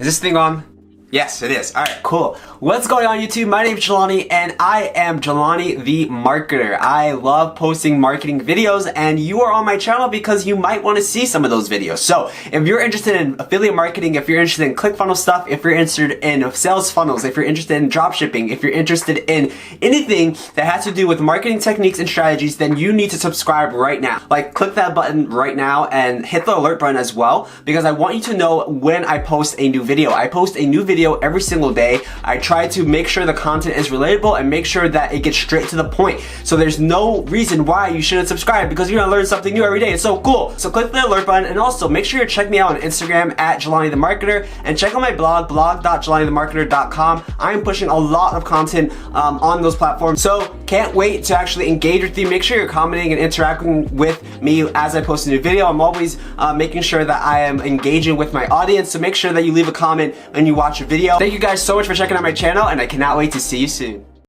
Is this thing on? Yes, it is. All right, cool. What's going on, YouTube? My name is Jelani, and I am Jelani the Marketer. I love posting marketing videos, and you are on my channel because you might want to see some of those videos. So, if you're interested in affiliate marketing, if you're interested in ClickFunnels stuff, if you're interested in sales funnels, if you're interested in dropshipping, if you're interested in anything that has to do with marketing techniques and strategies, then you need to subscribe right now. Like, click that button right now and hit the alert button as well, because I want you to know when I post a new video. I post a new video every single day. I try to make sure the content is relatable and make sure that it gets straight to the point. So there's no reason why you shouldn't subscribe, because you're gonna learn something new every day. It's so cool. So click the alert button, and also make sure you check me out on Instagram at JelaniTheMarketer, and check out my blog, blog.JelaniTheMarketer.com. I'm pushing a lot of content on those platforms. So can't wait to actually engage with you. Make sure you're commenting and interacting with me as I post a new video. I'm always making sure that I am engaging with my audience. So make sure that you leave a comment when you watch a video. Thank you guys so much for checking out my channel, and I cannot wait to see you soon.